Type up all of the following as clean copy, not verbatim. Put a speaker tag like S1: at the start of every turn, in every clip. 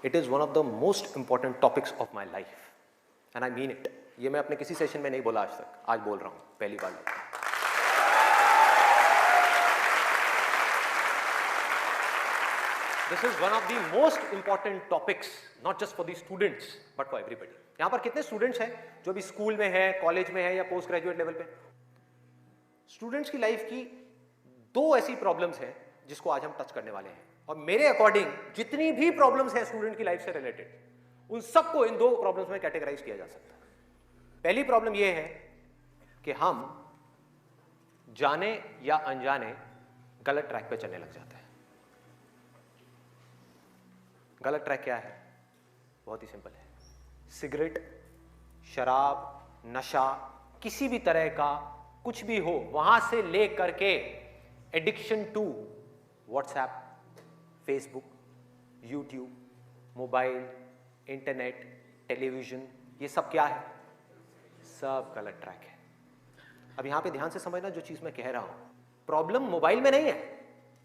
S1: It is one of the most important topics of my life and I mean it. ये मैं अपने किसी session में नहीं बोला आज तक, आज बोल रहा हूँ पहली बार। This is one of the most important topics not just for the students but for everybody. यहां पर कितने स्टूडेंट्स हैं जो भी स्कूल में है, कॉलेज में है या पोस्ट ग्रेजुएट लेवल पे? स्टूडेंट्स की लाइफ की दो ऐसी प्रॉब्लम्स हैं जिसको आज हम टच करने वाले हैं, और मेरे अकॉर्डिंग जितनी भी प्रॉब्लम्स हैं स्टूडेंट की लाइफ से रिलेटेड उन सबको इन दो प्रॉब्लम्स में कैटेगराइज किया जा सकता है। पहली प्रॉब्लम यह है कि हम जाने या अनजाने गलत ट्रैक पे चलने लग जाते हैं। गलत ट्रैक क्या है? बहुत ही सिंपल है। सिगरेट, शराब, नशा, किसी भी तरह का कुछ भी हो, वहां से ले करके addiction to WhatsApp, Facebook, YouTube, mobile, internet, television, ये सब क्या है? सब गलत ट्रैक है। अब यहां पे ध्यान से समझना जो चीज मैं कह रहा हूं। प्रॉब्लम मोबाइल में नहीं है,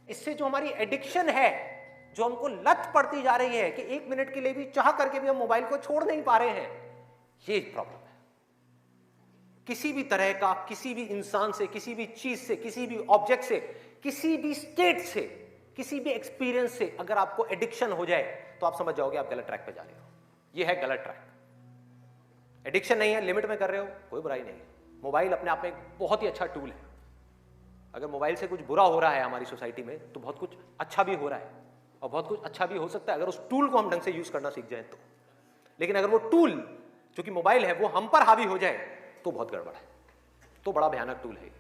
S1: इससे जो हमारी एडिक्शन है, जो हमको लत पड़ती जा रही है कि एक मिनट के लिए भी चाह करके भी हम मोबाइल को छोड़ नहीं पा रहे हैं, ये प्रॉब्लम है। किसी भी तरह का, किसी भी इंसान से, किसी भी चीज से, किसी भी ऑब्जेक्ट से, किसी भी स्टेट से, किसी भी एक्सपीरियंस से अगर आपको एडिक्शन हो जाए तो आप समझ जाओगे आप गलत ट्रैक पे जा रहे हो। ये है गलत ट्रैक। एडिक्शन नहीं है, लिमिट में कर रहे हो, कोई बुराई नहीं है। मोबाइल अपने आप में एक बहुत ही अच्छा टूल है। अगर मोबाइल से कुछ बुरा हो रहा है हमारी सोसाइटी में तो बहुत कुछ अच्छा भी हो रहा है, और बहुत कुछ अच्छा भी हो सकता है अगर उस टूल को हम ढंग से यूज करना सीख जाए तो। लेकिन अगर वो टूल जो कि मोबाइल है वो हम पर हावी हो जाए तो बहुत गड़बड़ है, तो बड़ा भयानक टूल है।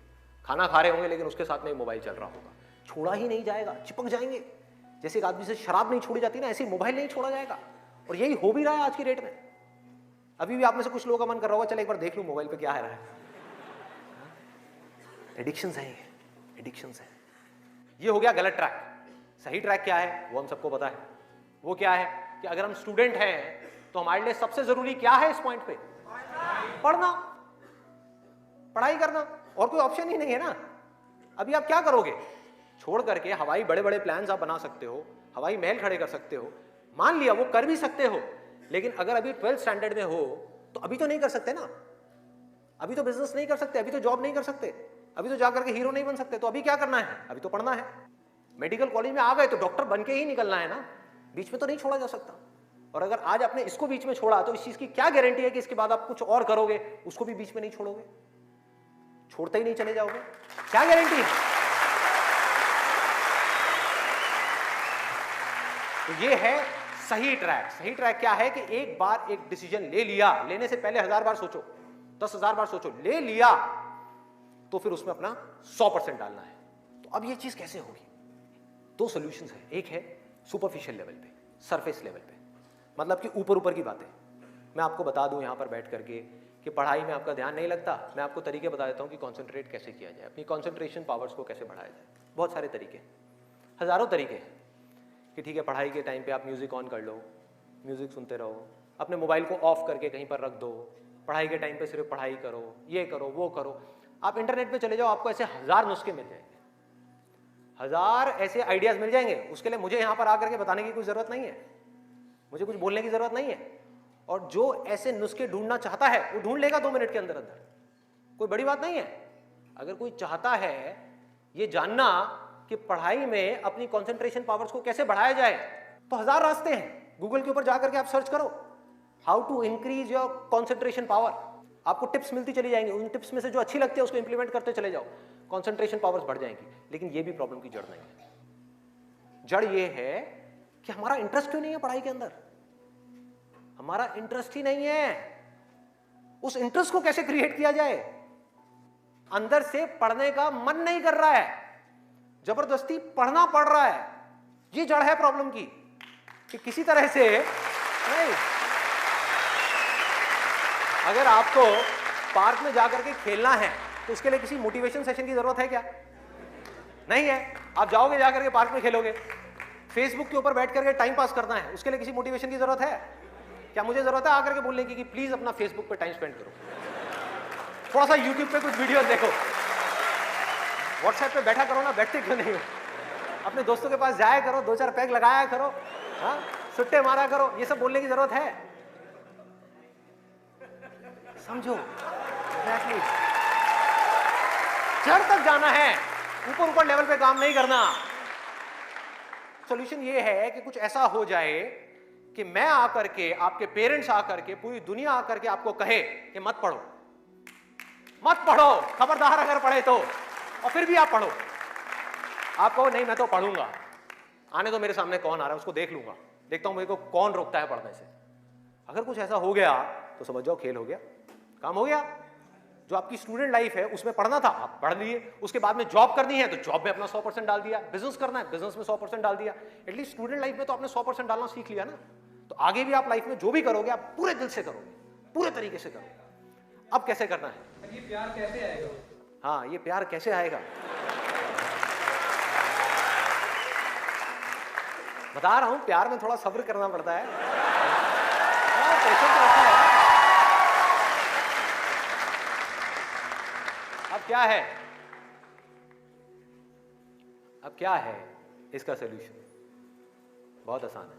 S1: खाना खा रहे होंगे लेकिन उसके साथ में मोबाइल चल रहा होगा, छोड़ा ही नहीं जाएगा, चिपक जाएंगे। जैसे एक आदमी से शराब नहीं छोड़ी जाती ना, ऐसे मोबाइल नहीं छोड़ा जाएगा। और यही हो भी रहा है आज की डेट में। अभी भी आप में से कुछ लोगों का मन कर रहा होगा चल एक बार देख लूं मोबाइल पे क्या है रहा है। एडिक्शंस है, एडिक्शंस है। ये हो गया गलत ट्रैक। सही ट्रैक क्या है वो हम सबको पता है। वो क्या है कि अगर हम स्टूडेंट हैं तो हमारे लिए सबसे जरूरी क्या है इस पॉइंट पे? पढ़ना, पढ़ाई करना, और कोई ऑप्शन ही नहीं है ना। अभी आप क्या करोगे? छोड़ करके हवाई बड़े बड़े प्लान्स आप बना सकते हो, हवाई महल खड़े कर सकते हो, मान लिया वो कर भी सकते हो, लेकिन अगर अभी 12th स्टैंडर्ड में हो तो अभी तो नहीं कर सकते ना। अभी तो बिजनेस नहीं कर सकते, अभी तो जॉब नहीं कर सकते, अभी तो जाकर के हीरो नहीं बन सकते। तो अभी क्या करना है? अभी तो पढ़ना है। मेडिकल कॉलेज में आ गए तो डॉक्टर बन के ही निकलना है ना, बीच में तो नहीं छोड़ा जा सकता। और अगर आज आपने इसको बीच में छोड़ा तो इस चीज की क्या गारंटी है कि इसके बाद आप कुछ और करोगे, उसको भी बीच में नहीं छोड़ोगे, छोड़ते ही नहीं चले जाओगे? क्या गारंटी है? तो ये है सही ट्रैक। सही ट्रैक क्या है कि एक बार एक डिसीजन ले लिया, लेने से पहले 1000 बार सोचो, 10,000 बार सोचो, ले लिया तो फिर उसमें अपना 100% डालना है। तो अब ये चीज कैसे होगी? दो सॉल्यूशंस है। एक है सुपरफिशियल लेवल पे, सरफेस लेवल पे, मतलब कि ऊपर ऊपर की बातें। मैं आपको बता दूं यहां पर बैठ करके कि पढ़ाई में आपका ध्यान नहीं लगता, मैं आपको तरीके बता देता हूं कि कंसंट्रेट कैसे किया जाए, अपनी कंसंट्रेशन पावर्स को कैसे बढ़ाया जाए। बहुत सारे तरीके, हजारों तरीके हैं कि ठीक है पढ़ाई के टाइम पे आप म्यूजिक ऑन कर लो, म्यूजिक सुनते रहो, अपने मोबाइल को ऑफ करके कहीं पर रख दो, पढ़ाई के टाइम पे सिर्फ पढ़ाई करो, ये करो वो करो। आप इंटरनेट पे चले जाओ, आपको ऐसे 1000 नुस्खे मिल जाएंगे, 1000 ऐसे आइडियाज मिल जाएंगे। उसके लिए मुझे यहां पर आकर के बताने की कोई जरूरत नहीं है, मुझे कुछ बोलने की जरूरत नहीं है। और जो ऐसे नुस्खे ढूंढना चाहता है वो ढूंढ लेगा 2 मिनट के अंदर अंदर, कोई बड़ी बात नहीं है। अगर कोई चाहता है ये जानना कि पढ़ाई में अपनी कंसंट्रेशन पावर्स को कैसे बढ़ाया जाए तो 1000 रास्ते हैं। गूगल के ऊपर जाकर के आप सर्च करो how to increase your concentration power, आपको टिप्स मिलती चली जाएंगी। उन टिप्स में से जो अच्छी लगती है उसको इंप्लीमेंट करते चले जाओ, कंसंट्रेशन पावर्स बढ़ जाएंगी। लेकिन ये भी प्रॉब्लम की जड़ नहीं है। जड़ ये है कि हमारा इंटरेस्ट क्यों नहीं है पढ़ाई के अंदर? हमारा इंटरेस्ट ही नहीं है। उस इंटरेस्ट को कैसे क्रिएट किया जाए? अंदर से पढ़ने का मन नहीं कर रहा है, जबरदस्ती पढ़ना पड़ रहा है। ये जड़ है प्रॉब्लम की कि किसी तरह से नहीं। अगर आपको पार्क में जाकर के खेलना है तो उसके लिए किसी मोटिवेशन सेशन की जरूरत है क्या? नहीं है। आप जाओगे जाकर के पार्क में खेलोगे। फेसबुक के ऊपर बैठ करके टाइम पास करना है, उसके लिए किसी मोटिवेशन की जरूरत है क्या? मुझे जरूरत है आकर के बोलने की कि प्लीज अपना फेसबुक पे टाइम स्पेंड करो, थोड़ा सा यूट्यूब पे कुछ वीडियो देखो, व्हाट्सएप पे बैठा करो ना, बैठते क्यों नहीं हो? अपने दोस्तों के पास जाया करो, 2-4 पैग लगाया करो, हाँ सुट्टे मारा करो, ये सब बोलने की जरूरत है? समझो, एग्जैक्टली। जड़ तक जाना है, ऊपर ऊपर लेवल पे काम नहीं करना। सॉल्यूशन ये है कि कुछ ऐसा हो जाए कि मैं आकर के, आपके पेरेंट्स आकर के, पूरी दुनिया आकर के आपको कहे कि मत पढ़ो, मत पढ़ो, खबरदार अगर पढ़े तो, और फिर भी आप पढ़ो। आप कहो नहीं मैं तो पढ़ूंगा, आने तो मेरे सामने कौन आ रहा है उसको देख लूंगा, देखता हूं मेरे को कौन रोकता है पढ़ने से। अगर कुछ ऐसा हो गया तो समझ जाओ खेल हो गया, काम हो गया। जो आपकी स्टूडेंट लाइफ है उसमें पढ़ना था आप पढ़ लिए, उसके बाद में जॉब करनी है तो जॉब में अपना 100% डाल दिया, बिजनेस करना है बिजनेस में 100% डाल दिया। एटलीस्ट स्टूडेंट लाइफ में तो आपने 100% डालना सीख लिया ना, तो आगे भी आप लाइफ में जो भी करोगे आप पूरे दिल से करोगे, पूरे तरीके से करोगे। अब कैसे करना है?
S2: ये प्यार कैसे आएगा?
S1: हाँ, ये प्यार कैसे आएगा? बता रहा हूं, प्यार में थोड़ा सब्र करना पड़ता है, पेशेंस रखना है। अब क्या है, अब क्या है इसका सलूशन? बहुत आसान है,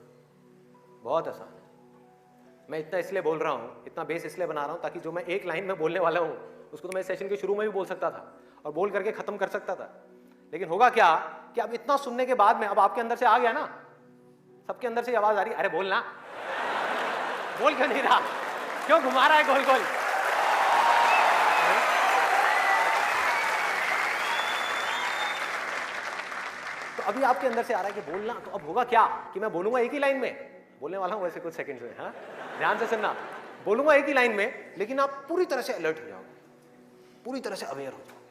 S1: बहुत आसान है। मैं इतना इसलिए बोल रहा हूं, इतना बेस इसलिए बना रहा हूं ताकि जो मैं एक लाइन में बोलने वाला हूं उसको तो मैं सेशन के शुरू में भी बोल सकता था और बोल करके खत्म कर सकता था। लेकिन होगा क्या कि अब इतना सुनने के बाद में अब आपके अंदर से आ गया ना, सबके अंदर से आवाज आ रही, अरे बोलना, बोल क्यों नहीं रहा, क्यों घुमा रहा है गोल गोल? तो अभी आपके अंदर से आ रहा है कि बोलना, तो अब होगा क्या कि मैं बोलूंगा एक ही लाइन में, बोलने वाला हूं वैसे कुछ सेकंड्स में, हाँ ध्यान से सुनना, बोलूंगा एक ही लाइन में, लेकिन आप पूरी तरह से अलर्ट हो जाओगे, पूरी तरह से अवेयर हो जाओगे,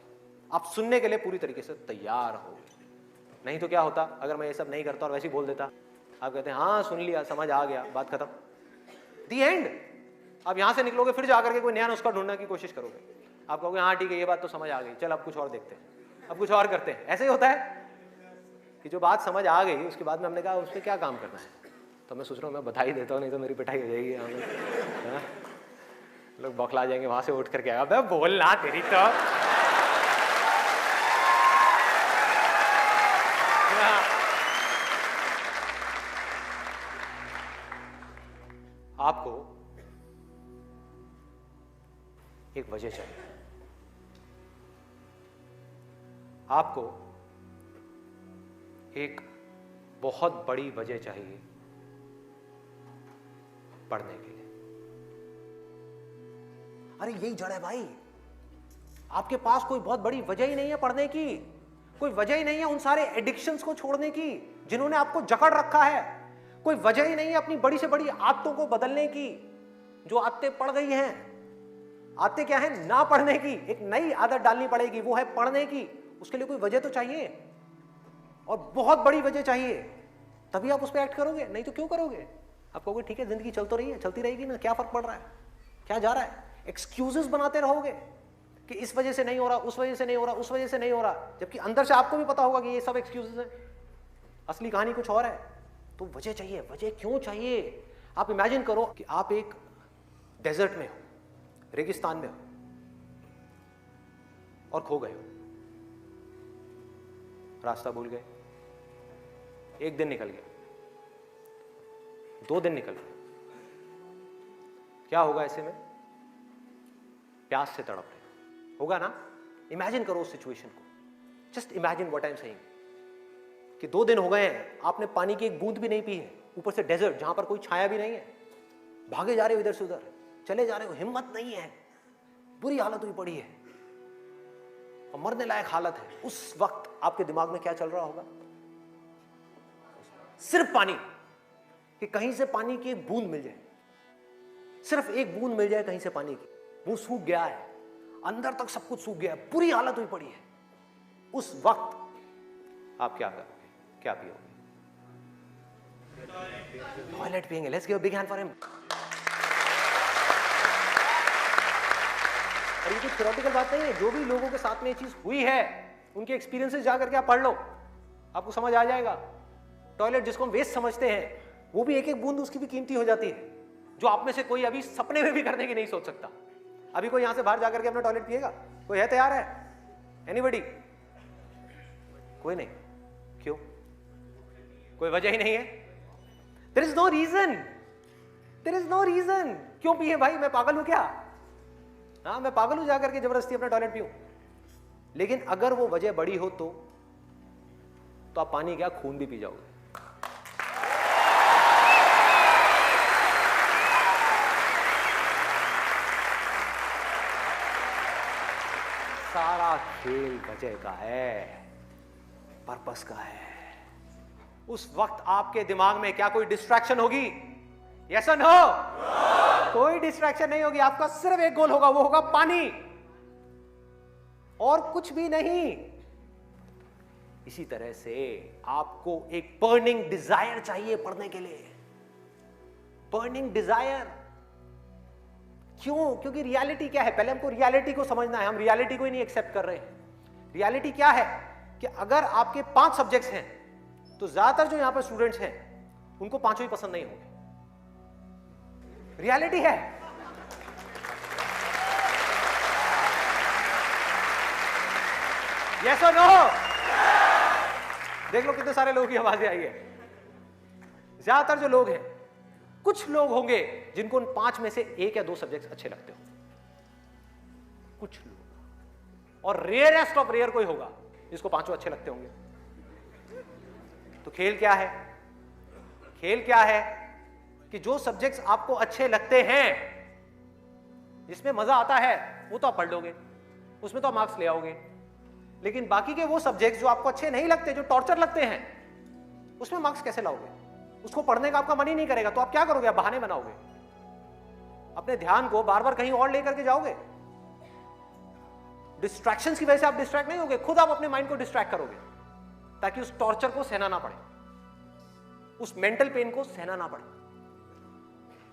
S1: आप सुनने के लिए पूरी तरीके से तैयार हो। नहीं तो क्या होता अगर मैं ये सब नहीं करता और वैसे ही बोल देता, आप कहते हैं हाँ सुन लिया, समझ आ गया, बात खत्म, दी एंड। आप यहां से निकलोगे फिर जाकर के कोई नया नुस्खा ढूंढने की कोशिश करोगे, आप कहोगे हाँ ठीक है ये बात तो समझ आ गई, चल अब कुछ और देखते हैं, अब कुछ और करते हैं। ऐसे ही होता है कि जो बात समझ आ गई उसके बाद में हमने कहा उसमें क्या काम करना है, तो मैं सोच रहा हूँ मैं बधाई देता हूँ, नहीं तो मेरी पिटाई हो जाएगी, लोग बौखला जाएंगे वहां से उठ करके, अबे बोलना तेरी तो। आपको एक वजह चाहिए, आपको एक बहुत बड़ी वजह चाहिए पढ़ने के लिए। अरे यही जड़ है भाई, आपके पास कोई बहुत बड़ी वजह ही नहीं है पढ़ने की, कोई वजह ही नहीं है उन सारे एडिक्शंस को छोड़ने की जिन्होंने आपको जकड़ रखा है, कोई वजह ही नहीं है अपनी बड़ी से बड़ी आदतों को बदलने की, जो आदतें पड़ गई हैं। आदतें क्या है? ना पढ़ने की, एक नई आदत डालनी पड़ेगी, वो है पढ़ने की। उसके लिए कोई वजह तो चाहिए, और बहुत बड़ी वजह चाहिए, तभी आप उस पर एक्ट करोगे, नहीं तो क्यों करोगे? आप कहोगे ठीक है जिंदगी चल तो रही है, चलती रहेगी ना, क्या फर्क पड़ रहा है, क्या जा रहा है? एक्सक्यूजेस बनाते रहोगे कि इस वजह से नहीं हो रहा, उस वजह से नहीं हो रहा, उस वजह से नहीं हो रहा, जबकि अंदर से आपको भी पता होगा कि ये सब एक्सक्यूजेस हैं, असली कहानी कुछ और है। तो वजह चाहिए। वजह क्यों चाहिए? आप इमेजिन करो कि आप एक डेजर्ट में हो, रेगिस्तान में हो और खो गए हो, रास्ता भूल गए, एक दिन निकल गया, 2 दिन निकल गए, क्या होगा ऐसे में? प्यास से तड़प रहे होगा ना? इमेजिन करो उस सिचुएशन को, just imagine what I am saying कि 2 दिन हो गए हैं, आपने पानी की एक बूंद भी नहीं पी है, ऊपर से डेजर्ट जहां पर कोई छाया भी नहीं है, भागे जा रहे हो इधर से उधर, चले जा रहे हो, हिम्मत नहीं है, बुरी हालत हुई पड़ी है और मरने लायक हालत है। उस वक्त आपके दिमाग में क्या चल रहा होगा? सिर्फ पानी, कि कहीं से पानी की एक बूंद मिल जाए, सिर्फ एक बूंद मिल जाए कहीं से पानी की। वो सूख गया है, अंदर तक सब कुछ सूख गया है, बुरी हालत हुई पड़ी है। उस वक्त आप क्या करोगे? क्या पियोगे? टॉयलेट पिएंगे। Let's give a big hand for him. और ये कुछ थ्योरेटिकल बात नहीं है, जो भी लोगों के साथ में ये चीज हुई है उनके एक्सपीरियंसेस जाकर के आप पढ़ लो, आपको समझ आ जाएगा। टॉयलेट जिसको हम वेस्ट समझते हैं, वो भी एक एक बूंद उसकी भी कीमती हो जाती है, जो आप में से कोई अभी सपने में भी करने की नहीं सोच सकता। अभी कोई यहां से बाहर जाकर के अपना टॉयलेट पिएगा? कोई है तैयार है? एनीबडी? कोई नहीं। क्यों? कोई वजह ही नहीं है। There is no reason, there is no reason. क्यों पिए भाई, मैं पागल हूं क्या? हाँ, मैं पागल हूं जाकर के जबरदस्ती अपना टॉयलेट पीऊं? लेकिन अगर वो वजह बड़ी हो तो आप पानी क्या, खून भी पी जाओगे। सारा खेल वजह का है, पर्पस का है। उस वक्त आपके दिमाग में क्या कोई डिस्ट्रैक्शन होगी? यस और नो? कोई डिस्ट्रैक्शन नहीं होगी। आपका सिर्फ एक गोल होगा, वो होगा पानी, और कुछ भी नहीं। इसी तरह से आपको एक बर्निंग डिजायर चाहिए पढ़ने के लिए, बर्निंग डिजायर। क्यों? क्योंकि रियलिटी क्या है, पहले हमको रियलिटी को समझना है। हम रियलिटी को ही नहीं एक्सेप्ट कर रहे हैं। रियलिटी क्या है कि अगर आपके 5 सब्जेक्ट्स हैं तो ज्यादातर जो यहां पर स्टूडेंट्स हैं उनको 5 ही पसंद नहीं होंगे। रियलिटी है। यस और नो? देख लो कितने सारे लोगों की आवाजें आई है। ज्यादातर जो लोग हैं, कुछ लोग होंगे जिनको उन 5 में से 1 या 2 सब्जेक्ट्स अच्छे लगते हो, कुछ लोग, और रेयरेस्ट ऑफ रेयर कोई होगा जिसको 5 अच्छे लगते होंगे। तो खेल क्या है? खेल क्या है कि जो सब्जेक्ट्स आपको अच्छे लगते हैं, जिसमें मजा आता है, वो तो आप पढ़ लोगे, उसमें तो आप मार्क्स ले आओगे। लेकिन बाकी के वो सब्जेक्ट्स जो आपको अच्छे नहीं लगते, जो टॉर्चर लगते हैं, उसमें मार्क्स कैसे लाओगे? उसको पढ़ने का आपका मन ही नहीं करेगा, तो आप क्या करोगे? आप बहाने बनाओगे, अपने ध्यान को बार बार कहीं और लेकर के जाओगे। डिस्ट्रैक्शंस की वजह से आप डिस्ट्रैक्ट नहीं होगे, खुद आप अपने माइंड को डिस्ट्रैक्ट करोगे, ताकि उस टॉर्चर को सहना ना पड़े, उस मेंटल पेन को सहना ना पड़े,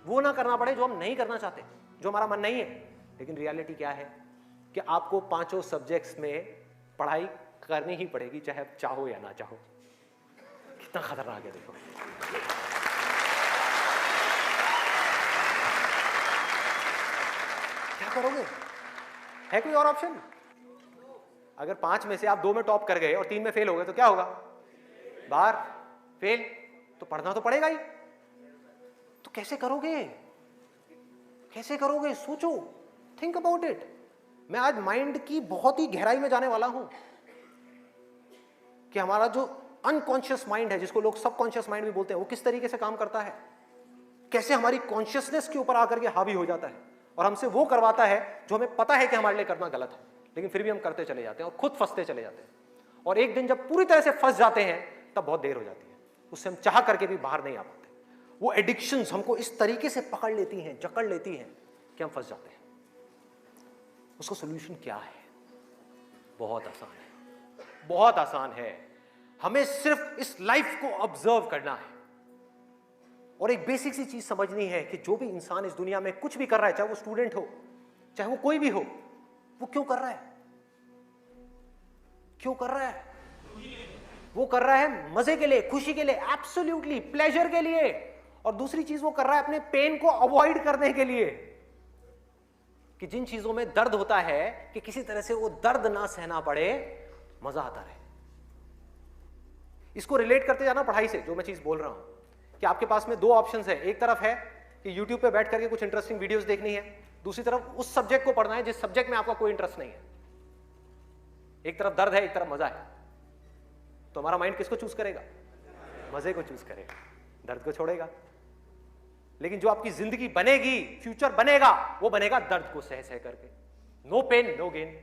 S1: वो ना करना पड़े जो हम नहीं करना चाहते, जो हमारा मन नहीं है। लेकिन रियलिटी क्या है कि आपको 5 सब्जेक्ट्स में पढ़ाई करनी ही पड़ेगी, चाहे आप चाहो या ना चाहो। कितना खतरनाक है, देखो। क्या करोगे? है कोई और ऑप्शन? अगर 5 में से आप 2 में टॉप कर गए और 3 में फेल हो गए तो क्या होगा? बाहर, फेल। तो पढ़ना तो पड़ेगा ही। तो कैसे करोगे? कैसे करोगे? सोचो, थिंक अबाउट इट। मैं आज माइंड की बहुत ही गहराई में जाने वाला हूं कि हमारा जो अनकॉन्शियस माइंड है, जिसको लोग सबकॉन्शियस माइंड भी बोलते हैं, वो किस तरीके से काम करता है, कैसे हमारी कॉन्शियसनेस के ऊपर आकर के हावी हो जाता है और हमसे वो करवाता है जो हमें पता है कि हमारे लिए करना गलत है, लेकिन फिर भी हम करते चले जाते हैं और खुद फंसते चले जाते हैं। और एक दिन जब पूरी तरह से फंस जाते हैं तब बहुत देर हो जाती है, उससे हम चाह करके भी बाहर नहीं आ पाते। वो एडिक्शंस हमको इस तरीके से पकड़ लेती हैं, जकड़ लेती हैं कि हम फंस जाते हैं। उसका सोल्यूशन क्या है? बहुत आसान है, बहुत आसान है। हमें सिर्फ इस लाइफ को ऑब्जर्व करना है और एक बेसिक सी चीज समझनी है कि जो भी इंसान इस दुनिया में कुछ भी कर रहा है, चाहे वो स्टूडेंट हो, चाहे वो कोई भी हो, वो क्यों कर रहा है? क्यों कर रहा है? वो कर रहा है मजे के लिए, खुशी के लिए, एब्सोल्युटली प्लेजर के लिए। और दूसरी चीज वो कर रहा है अपने पेन को अवॉइड करने के लिए, कि जिन चीजों में दर्द होता है कि किसी तरह से वो दर्द ना सहना पड़े, मजा आता रहे। इसको रिलेट करते जाना पढ़ाई से, जो मैं चीज बोल रहा हूं कि आपके पास में 2 ऑप्शंस है। एक तरफ है कि YouTube पे बैठ करके कुछ इंटरेस्टिंग वीडियोस देखनी है, दूसरी तरफ उस सब्जेक्ट को पढ़ना है जिस सब्जेक्ट में आपका कोई इंटरेस्ट नहीं है। एक तरफ दर्द है, एक तरफ मजा है, तो हमारा माइंड किसको चूज करेगा? मजे को चूज करेगा, दर्द को छोड़ेगा। लेकिन जो आपकी जिंदगी बनेगी, फ्यूचर बनेगा, वो बनेगा दर्द को सह सह करके। No pain no gain.